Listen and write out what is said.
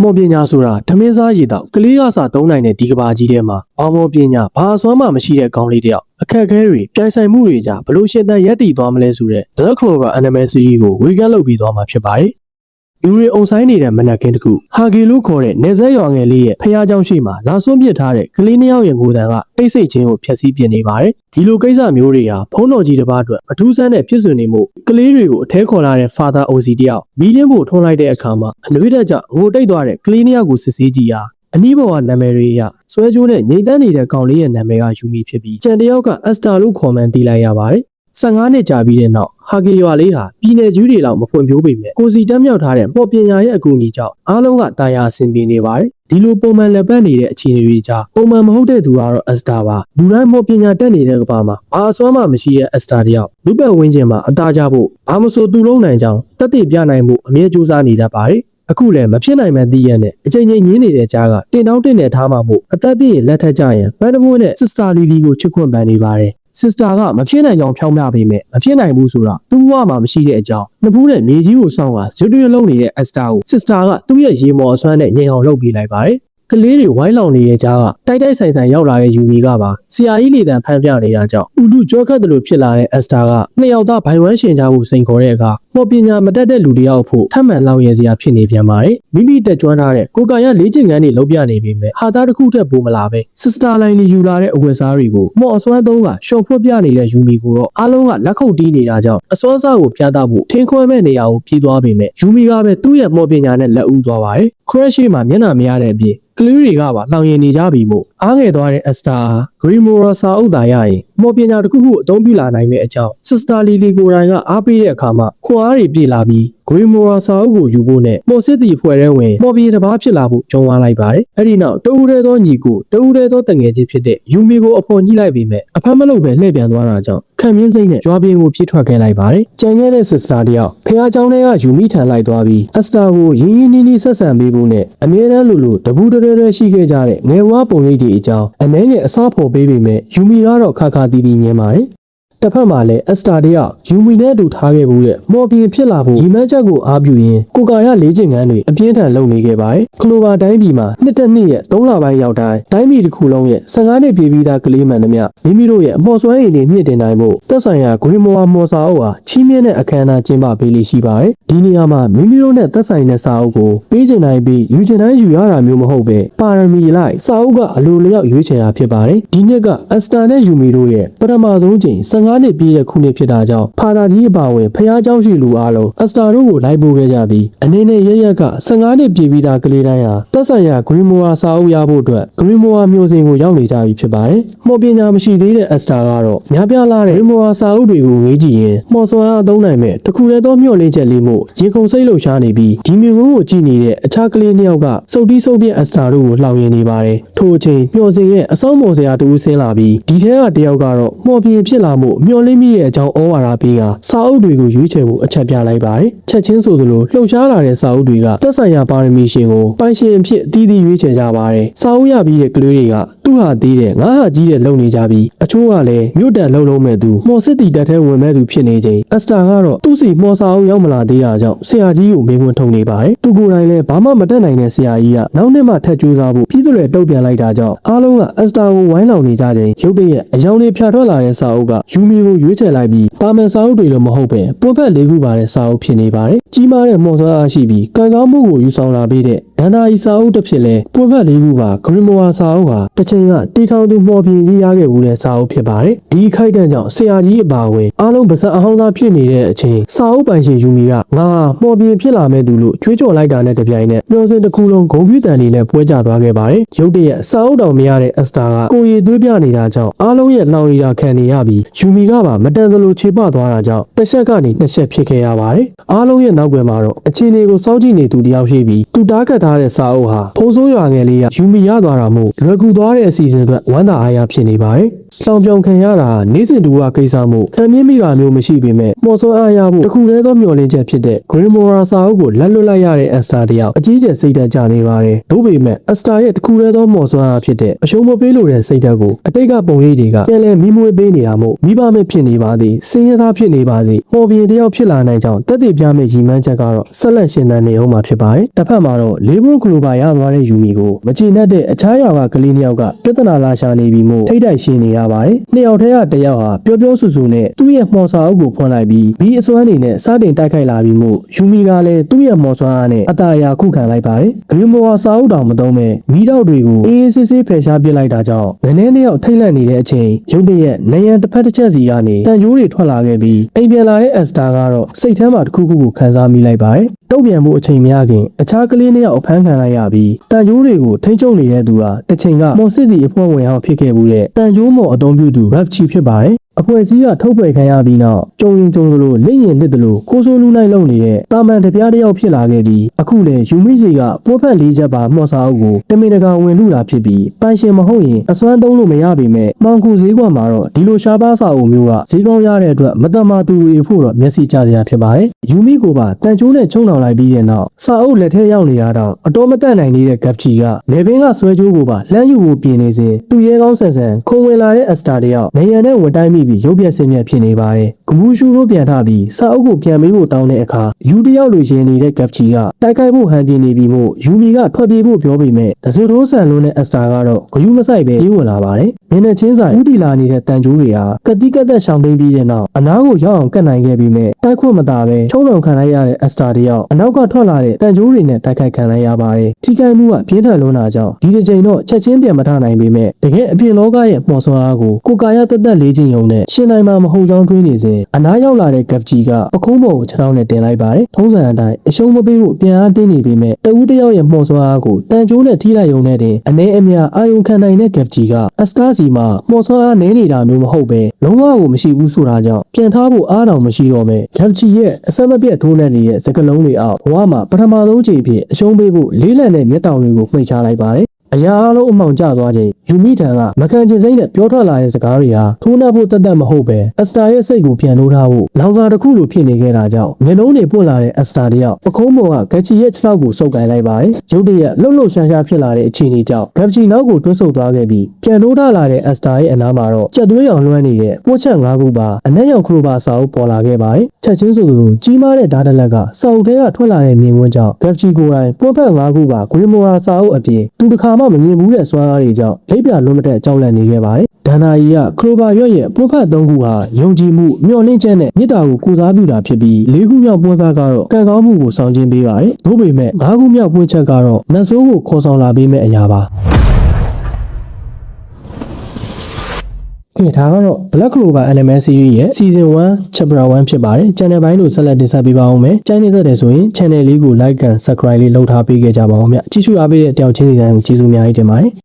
မော်ပညာဆိုတာဓမင်းစားရည်တော့ကလေးကစားသုံးနိုင်တဲ့ဒီကဘာကြီးထဲမှာဘာမော်ပညာဘာအစွမ်းမှမရှိတဲ့ကောင်းလေးတယောက်အခက်အခဲတွေပြိုင်ဆိုင်မှုတွေကြားဘလို့ရှင်းတန်ရက်တည်သွားမလဲဆိုတဲ့ The Clover Anime Series ကိုဝေကပ်လုပ်ပြီးသွားမှာဖြစ်ပါတယ်။ယူရီအုံဆိုင်နေတဲ့မနက်ကင်းတစ်ခုဟာဂီလို့ခေါ်တဲ့နေဆက်ရွာငယ်လေးရဲ့ဖះเจ้าရှိမှာလာစွန့်ပစ်ထားတဲ့ကလေးနှစ်ယောက်ရဲ့ကိုယ်တန်ကတိတ်ဆိတ်ခြင်းကိုဖျက်ဆီးပြနေပါတယ်။ဒီလိုကိစ္စမျိုးတွေဟာဖုံးတော်ကြီးတစ်ပါးအတွက်မထူးဆန်းတဲ့ဖြစ်စဉ်တွေမို့ကလေးတွေကိုအထဲခေါ်လာတဲ့ Father OC တယောက်မီးလင်းဖို့ထွန်းလိုက်တဲ့အခါမှာအနှွေးတက်ကြောင့်ငိုတိတ်သွားတဲ့ကလေးနှစ်ယောက်ကိုစစ်ဆေးကြည့်ရာအနီးပေါ်ကနာမည်တွေအရဆွဲကြိုးနဲ့ငိမ့်တန်းနေတဲ့ကောင်လေးရဲ့နာမည်ကယူမီဖြစ်ပြီးကျန်တယောက်က Esther လို့ခေါ်မှန်းသိလိုက်ရပါတယ်။15နှစ်ကြာပြီးတဲ့နောက်ဟာဂီရွာလေးဟာပြည်နယ်ကျူးတွေလောက်မဖွံ့ဖြိုးပေမဲ့ကိုစီတက်မြောက်ထားတဲ့ပေါ်ပညာရဲ့အကူအညီကြောင့်အားလုံးကတာယာအဆင်ပြေနေပါတယ်။ဒီလိုပုံမှန်လက်ပတ်နေတဲ့အခြေအနေတွေကြားပုံမှန်မဟုတ်တဲ့သူကတော့ Esther ပါ။လူတိုင်းပေါ်ပညာတက်နေတဲ့ကဘာမှာဘာအစွမ်းမှမရှိတဲ့ Esther တယောက်လူပတ်ဝင်းကျင်မှာအသားကြဖို့ဘာမဆိုသူလုံးနိုင်ကြောင်းတက်တည်ပြနိုင်မှုအမြဲကြိုးစားနေတတ်ပါတယ်။အခုလည်းမဖြစ်နိုင်မှန်းသိရတဲ့အချိန်ချင်းညင်းနေတဲ့ကြားကတင်တောင်းတင်နေထားမှမို့အသက်ပြည့်လက်ထက်ကြရင်ဘန်ဒမွန်းနဲ့ Sister Lily ကိုချစ်ခွင့်ပန်နေပါတယ်။ Sister ကမဖြစ်နိုင်ကြောင်ဖြောင်းပြပေမဲ့မဖြစ်နိုင်ဘူးဆိုတာသူ့ဘဝမှာမရှိတဲ့အကြောင်းနှစ်ဘူးနဲ့မြေကြီးကိုစောင်းကဇွတ်တွဲလုံးနေတဲ့ Esther ကို Sister ကသူ့ရဲ့ရေမော်အစွမ်းနဲ့ငြိမ်အောင်လုပ်ပေးလိုက်ပါတယ်။ကလေးတွေဝိုင်းလောင်နေတဲ့ကြားကတိုက်ဆိုင်ရောက်လာတဲ့ယူမီကပါဆရာကြီးလေတံဖမ်းပြနေတာကြောင့်ဥဒုကြောခတ်တယ်လို့ဖြစ်လာတဲ့ Esther ကနှစ်ယောက်သားဘိုင်ဝမ်းရှင်ကြဖို့စိန်ခေါ်တဲ့အခါမော်ပညာမတက်တဲ့လူတယောက်ဖို့ထပ်မံလောင်ရဲစရာဖြစ်နေပြန်ပါတယ်။မိမိတက်ကျွမ်းထားတဲ့ကိုကာရလေ့ကျင့်ခန်းတွေလုပ်ပြနေပေမဲ့ဟာသားတစ်ခုထက်ပိုမလာပဲ Sister လိုင်းလေးယူလာတဲ့အဝတ်စားတွေကိုမော်အစွမ်းသုံးကရှော့ဖွတ်ပြနေတဲ့ယူမီကိုတော့အားလုံးကလက်ခုပ်တီးနေတာကြောင့်အစွမ်းစားကိုပြသဖို့ထင်းခွဲမဲ့နေရာကိုပြေးသွားပေမဲ့ယူမီကပဲသူ့ရဲ့မော်ပညာနဲ့လက်ဦးသွားပါတယ်။ Crash မှာမျက်နှာမရတဲ့အပြင်ကလေးတွေကပါလောင်ရင်နေကြပြီမို့အားငယ်သွားတဲ့ Esther ဟာ Grimoire စာအုပ်သာရရင်မော်ပညာတစ်ခုခုအသုံးပြုလာနိုင်မယ့်အကြောင်း Sister Lily ကိုယ်တိုင်ကအားပေးတဲ့အခါမှာခွန်အားတွေပြည့်လာပြီး Grimoire စာအုပ်ကိုယူဖို့နဲ့မော်စစ်တီဖွဲ့ထဲဝင်မော်ပညာတစ်ပါးဖြစ်လာဖို့ကြုံသွားလိုက်ပါတယ်။အဲ့ဒီနောက်တဦးတည်းသောညီကိုတဦးတည်းသောတငယ်ချင်းဖြစ်တဲ့ယူမီကိုအဖော်ညှိလိုက်ပေမဲ့အဖမ်းမလုပ်ပဲလှည့်ပြန်သွားတာကြောင့်ခံမြင့်စိတ်နဲ့ကြွားပြင်းကိုပြေးထွက်ခဲ့လိုက်ပါတယ်။ကြံခဲ့တဲ့ Sister တယောက်ဖះเจ้าတွေကယူမီထန်လိုက်သွားပြီး Esther ကိုရင်းရင်းနှီးနှီးဆက်ဆံပေးဖို့နဲ့အမြဲတမ်းလိုတပူးတဲရှိခဲ့ကြတဲ့ငယ်ဝါပုံရိပ်တွေအကြောင်းအနှဲငယ်အစားဖော်ပေးပေမဲ့ယူမီကတော့ခါခါတီးတီးညင်းပါတယ်။တစ်ဖက်မှာလည်း Esther တယောက်ယူမီနဲ့အတူထားခဲ့ဘူးတဲ့မော်ပင်ဖြစ်လာဖို့ရီမန်းချက်ကိုအားပြုရင်းကိုကာရလေ့ကျင့်ခန်းတွေအပြင်းထန်လုပ်နေခဲ့ပါတယ်။ကလိုဗာတိုင်းပြည်မှာနှစ်တက်နှစ်ရဲ့3လပိုင်းရောက်တိုင်းပြည်တစ်ခုလုံးရဲ့15နှစ်ပြည့်ပြီးသားကလေးမှန်သမျှမိမိတို့ရဲ့အမော်စွမ်းရည်တွေမြင့်တင်နိုင်ဖို့သက်ဆိုင်ရာဂရီမိုဝါမော်စာအုပ်ဟာချီးမြှင့်တဲ့အခမ်းအနားကျင်းပပေးလိရှိပါတယ်။ဒီနေရာမှာမိမိတို့နဲ့သက်ဆိုင်တဲ့စာအုပ်ကိုပေးချင်တိုင်းပြီးယူချင်တိုင်းယူရတာမျိုးမဟုတ်ပဲပါရမီလိုက်စာအုပ်ကအလိုလျောက်ရွေးချယ်တာဖြစ်ပါတယ်။ဒီနှစ်က Esther နဲ့ယူမီတို့ရဲ့ပထမဆုံးချိန်15နှစ်ပြည့်တဲ့ခုနှစ်ဖြစ်တာကြောင့်ဖာသာကြီးအပါဝင်ဖះเจ้าရှိလူအားလုံး Esther တို့ကိုလိုက်ပို့ခဲ့ကြပြီးအနေနဲ့ရရက်က15နှစ်ပြည့်ပြီးသားကလေးတိုင်းဟာသက်ဆိုင်ရာ Grimoire စာအုပ်ရဖို့အတွက် Grimoire မျိုးစင်ကိုရောက်နေကြပြီဖြစ်ပါတယ်။မော်ပညာမရှိသေးတဲ့ Esther ကတော့များပြားလာတဲ့ Grimoire စာအုပ်တွေကိုငေးကြည့်ရင်မော်စွမ်းအားသုံးနိုင်မဲ့တခုတည်းသောမျှော်လင့်ချက်လေးမို့ရင်ကုန်စိတ်လှုပ်ရှားနေပြီးဒီမျိုးကိုကြည့်နေတဲ့အခြားကလေးနှစ်ယောက်ကစုပ်တီးစုပ်ပြက် Esther တို့ကိုလှောင်ရင်နေပါတယ်။ထို့အချိန်မျှော်စင်ရဲ့အဆောင်မော်စရာတူးဆင်းလာပြီးဒီထဲကတယောက်ကတော့မော်ပင်ဖြစ်လာမှုမျှော်လင့်မိတဲ့အကြောင်းဩဝါဒပေးကစာအုပ်တွေကိုရွေးချယ်ဖို့အချက်ပြလိုက်ပါတယ်။ချက်ချင်းဆိုသလိုလှုပ်ရှားလာတဲ့စာအုပ်တွေကသက်ဆိုင်ရာပါရမီရှင်ကိုပိုင်ရှင်အဖြစ်အသီးသီးရွေးချယ်ကြပါတယ်။စာအုပ်ရပြီးတဲ့ကလေးတွေကသူ့ဟာသေးတဲ့ငါဟာကြီးတဲ့လုံနေကြပြီးအချို့ကလည်းမြို့တန်လုံလုံးမဲ့သူမော်စစ်တီတက်ထဲဝင်မဲ့သူဖြစ်နေချိန် Esther ကတော့သူ့စီမော်စာအုပ်ရောက်မလာသေးတာကြောင့်ဆရာကြီးကိုမေးခွန်းထုတ်နေပါတယ်။သူကိုယ်တိုင်လည်းဘာမှမတတ်နိုင်တဲ့ဆရာကြီးကနောက်နှစ်မှထပ်ကြိုးစားဖို့ပြည်သူတွေတုတ်ပြန်လိုက်တာကြောင့်အားလုံးက Esther ကိုဝိုင်းလောင်နေကြချိန်ရုတ်တရက်အယောင်လေးဖြာထွက်လာတဲ့စာအုပ်ကယူမီကိုရွေးချယ်လိုက်ပြီးပါမန်စာအုပ်တွေလိုမဟုတ်ပဲပွန်ဖက်၄ခုပါတဲ့စာအုပ်ဖြစ်နေပါတယ်။ကြီးမားတဲ့မော်စွမ်းအားရှိပြီးကံကောင်းမှုကိုယူဆောင်လာပေးတဲ့ဒန္တာဤစာအုပ်တစ်ဖြစ်လဲပွန်ဖက်၄ခုပါ Grimoire စာအုပ်ဟာတစ်ချိန်ကတီထောင်သူမော်ပင်ကြီးရခဲ့မှုတဲ့စာအုပ်ဖြစ်ပါတယ်။ဒီခိုက်တန့်ကြောင့်ဆရာကြီးအပါဝင်အားလုံးပါဇက်အဟောင်းသားဖြစ်နေတဲ့အချိန်စာအုပ်ပိုင်ရှင်ယူမီကငါမော်ပင်ဖြစ်လာမဲ့သူလို့ကြွေးကြော်လိုက်တာနဲ့တပြိုင်နက်မျောစင်တစ်ခုလုံးဂုံပြူတန်လေးနဲ့ပွဲကျသွားခဲ့ပါတယ်။ရုတ်တရက်စာအုပ်တော်မရတဲ့ Esther ကကိုရည်သွေးပြနေတာကြောင့်အားလုံးရဲ့လောင်ရီတာခံနေရပြီးယူမီကပါမတန်သလိုခြေပသွားတာကြောင့်တစ်ချက်ကနေနှစ်ချက်ဖြစ်ခဲ့ရပါတယ်။အားလုံးရဲ့နောက်ွယ်မှာတော့အခြေအနေကိုစောင့်ကြည့်နေသူတယောက်ရှိပြီးသူတားခတ်ထားတဲ့စာအုပ်ဟာဖုံးဆိုးရွာငယ်လေးကယူမီရသွားတာမို့လွယ်ကူသွားတဲ့အစီအစဉ်အတွက်ဝမ်းသာအားရဖြစ်နေပါတယ်။ လောင်ပြောင်ခံရတာနေစဉ်တူကကိစ္စမှုခံမြင့်မိတာမျိုးမရှိပေမဲ့မော်စောအားရဖို့တခုတည်းသောမျှော်လင့်ချက်ဖြစ်တဲ့ Grimoire စာအုပ်ကိုလက်လွတ်လိုက်ရတဲ့ Asta တယောက်အကြီးကျယ်စိတ်ဓာတ်ကြနေပါတယ်။ဒါပေမဲ့ Asta ရဲ့တခုတည်းသောမော်စောအားဖြစ်တဲ့အရှုံးမပေးလို့တဲ့စိတ်ဓာတ်ကိုအတိတ်ကပုံရိပ်တွေကပြန်လည်မိမွေးပေးနေတာမို့မိဘမဲ့ဖြစ်နေပါသည်စင်ရသားဖြစ်နေပါစေဟော်ဘီတယောက်ဖြစ်လာနိုင်ကြောင်းတက်တည်ပြမယ့်ရည်မှန်းချက်ကတော့ဆက်လက်ရှင်သန်နေအောင်မှာဖြစ်ပါတယ်။တစ်ဖက်မှာတော့လေးဘုံကလိုပါရသွားတဲ့ယူမီကိုမကြည်နဲ့တဲ့အခြားရွာကကလေးနှစ်ယောက်ကပြဿနာလာရှာနေပြီးမို့ထိတ်တိုက်ရှင်းနေရပါတယ်။နှစ်ယောက်ထဲကတစ်ယောက်ဟာပျော်ပျော်ဆူဆူနဲ့သူ့ရဲ့မော်စာအုပ်ကိုဖွင့်လိုက်ပြီးဘီအစွမ်းနေနဲ့စတင်တိုက်ခိုက်လာပြီးမို့ယူမီကလည်းသူ့ရဲ့မော်စွမ်းအားနဲ့အတားအရာခုခံလိုက်ပါတယ်။ဂရီမိုဝါစာအုပ်တောင်မသုံးမဲ့မီးတောက်တွေကိုအေးအေးဆေးဆေးဖယ်ရှားပစ်လိုက်တာကြောင့်ငနေနှစ်ယောက်ထိတ်လန့်နေတဲ့အချိန်ရုတ်တရက်နေရန်တစ်ဖက်တစ်ချက်စီကနေတန်ကြိုးတွေထွက်လာခဲ့ပြီးအိမ်ပြန်လာတဲ့အက်စတာကတော့စိတ်ထဲမှာတစ်ခုခုကိုခံစားမိလိုက်ပါတယ်။တုတ်ပြန်မှုအချိန်မရခင်အခြားကလေးနှစ်ယောက်အဖမ်းခံလိုက်ရပြီးတန်ကြိုးတွေကိုထိန်းချုပ်နေတဲ့သူဟာတစ်ချိန်ကမော်စစ်စီအဖွဲ့ဝင်အောင်ဖြစ်ခဲ့မှုတဲ့တန်ကြိုးမော်အသုံးပြုသူ Rafchi ဖြစ်ပါတယ်။အဖွဲ့အစည်းကထုတ်ပယ်ခံရပြီးနောက်ကြုံရင်ကြုံလို့လက်ရင်လက်တလို့ခိုးဆိုးလူနိုင်လုံနေတဲ့တာမန်တပြားတစ်ယောက်ဖြစ်လာခဲ့ပြီးအခုလေယူမီစီကပိုးဖက်၄ချက်ပါမှော်စာအုပ်ကိုတမင်တကာဝင်လူတာဖြစ်ပြီးပိုင်ရှင်မဟုတ်ရင်အစွမ်းသုံးလို့မရပေမဲ့မှောင်ကူဈေးကွက်မှာတော့ဒီလိုရှားပါးစာအုပ်မျိုးကဈေးကောင်းရတဲ့အတွက်မတမာသူတွေဖို့တော့မျက်စိကျစရာဖြစ်ပါတယ်ယူမီကိုပါတန်ချိုးနဲ့ချုံနှောင်လိုက်ပြီးတဲ့နောက်စာအုပ်လက်ထဲရောက်နေရတော့အတော်မတတ်နိုင်နေတဲ့ Gapchi ကလေဘင်းကဆွဲကြိုးကိုပါလှမ်းယူဖို့ပြင်နေစဉ်သူ့ရဲကောင်းဆန်ဆန်ခုံဝင်လာတဲ့အက်စတာတယောက်နေရန်နဲ့ဝင်တိုင်းမိပြီးရုပ်ပြက်စင်းမြက်ဖြစ်နေပါတယ်။ဂမူရှူတို့ပြန်ထပြီးစာအုပ်ကိုပြန်မေးဖို့တောင်းတဲ့အခါယူတယောက်လိုရင်းနေတဲ့ Gapchi ကတိုက်ခိုက်ဖို့ဟန်ပြနေပြီးမို့ယူမီကထွက်ပြေးဖို့ပြောပေမဲ့တဆူထိုးဆန်လွန်းတဲ့အက်စတာကတော့ဂယုမဆိုင်ပဲပြေးဝင်လာပါတယ်။မင်းနဲ့ချင်းဆိုင်ဦးတီလာနေတဲ့တန်ကြိုးတွေဟာကတိကတ်သက်ရှောင်တိန်ပြီးတဲ့နောက်အနားကိုရောက်အောင်ကတ်နိုင်ခဲ့ပြီးမဲ့တိုက်ခွင့်မသာပဲချုံနှောင်ခံလိုက်ရတဲ့အက်စတာတယောက်အနောက်ကထွက်လာတဲ့တန်ကြိုးတွေနဲ့တိုက်ခိုက်ခံလိုက်ရပါတယ်။ထိခိုက်မှုကပြင်းထန်လွန်းတာကြောင့်ဒီတစ်ချိန်တော့ချက်ချင်းပြန်မထနိုင်ပေမဲ့တကယ်အပြင်လောကရဲ့မော်စွမ်းအားကိုကိုကာယတက်တက်လေးချင်းယုံနဲ့ရှင်နိုင်မှာမဟုတ်ကြောင်းတွေးနေစဉ်အနားရောက်လာတဲ့ Gapchi ကပခုံးပေါ်ကိုခြေထောက်နဲ့တင်လိုက်ပါတယ်။ထုံးစံအတိုင်းအရှုံးမပေးဖို့ပြန်အားတင်းနေပေမဲ့တဦးတယောက်ရဲ့မော်စွမ်းအားကိုတန်ကြိုးနဲ့ထိလိုက်ယုံနဲ့တင်အနေအမြအာယုံခံနိုင်တဲ့ Gapchi ကအစတာစီမှာမော်စွမ်းအားနည်းနေတာမျိုးမဟုတ်ပဲလုံးဝကိုမရှိဘူးဆိုတာကြောင့်ပြန်ထားဖို့အားတောင်မရှိတော့ပဲ Gapchi ရဲ့အဆက်မပြတ်ထိုးနှက်နေတဲ့စကလုံးတွေအောက်ဘဝမှာပထမဆုံးချိန်ဖြစ်အရှုံးပေးဖို့လေးလံတဲ့မျက်တောင်တွေကိုမှိတ်ချလိုက်ပါတယ်အရာအလုံးအမှောင်ကျသွားချိန်ယူမီထံကမကန်ကျင်စိမ့်နဲ့ပြောထွက်လာတဲ့စကားတွေဟာထိုးနှက်ဖို့တတ်မဟုတ်ပဲအစတာရဲ့စိတ်ကိုပြန်လို့ထားဖို့လောင်စာတစ်ခုလိုဖြစ်နေခဲ့တာကြောင့်မျက်လုံးတွေပွင့်လာတဲ့အစတာတယောက်ပခုံးပေါ်ကဂက်ချီရဲ့ခြေထောက်ကိုစုပ်ကိုင်လိုက်ပါတယ်ရုတ်တရက်လှုပ်လှုပ်ရှားရှားဖြစ်လာတဲ့အခြေအနေကြောင့်ဂက်ချီနောက်ကိုတွန်းဆုတ်သွားခဲ့ပြီးပြန်လို့ထားလာတဲ့အစတာရဲ့အနားမှာတော့ကြက်သွေးရောင်လွှမ်းနေတဲ့ပိုးချက်၅ခုပါအနက်ရောင်ခရိုဘာစာအုပ်ပေါ်လာခဲ့ပါတယ်ချက်ချင်းဆိုသလိုကြီးမားတဲ့ဓာတ်တလက်ကစာအုပ်ထဲကထွက်လာတဲ့မြင်ကွင်းကြောင့်ဂက်ချီကိုယ်တိုင်ပွန်းဖက်၅ခုပါဂရီမိုရာစာအုပ်အပြင်သူတစ်ခါမှမမြင်ဘူးတဲ့စွမ်းအားတွေကြောင့်လက်ပြလွန်မတက်ကြောက်လန့်နေခဲ့ပါတယ်။ဒန္နာကြီးကခရိုဘာရွက်ရဲ့ပွန်းဖက်၃ခုဟာယုံကြည်မှုမျှော်လင့်ချက်နဲ့မေတ္တာကိုကုစားပြုတာဖြစ်ပြီး၄ခုမြောက်ပွန်းဖက်ကတော့ကံကောင်းမှုကိုဆောင်ကျဉ်ပေးပါတယ်။ဒါပေမဲ့၅ခုမြောက်ပွန်းချက်ကတော့နတ်ဆိုးကိုခေါ်ဆောင်လာပေးမဲ့အရာပါ။ကဲဒါကတော့ Black Clover Anime Series ရဲ့ Season 1 Chapter 1ဖြစ်ပါတယ်။ Channel ပိုင်းလို့ဆက်လက်တင်ဆက်ပေးပါဦးမယ်။ကြိုက်နေတဲ့ဆိုရင် Channel လေးကို Like and Subscribe လေးလုပ်ထားပေးခဲ့ကြပါဦးဗျ။ကြည့်ရှုအားပေးတဲ့တယောက်ချင်းစီတိုင်းကိုကျေးဇူးအများကြီးတင်ပါတယ်။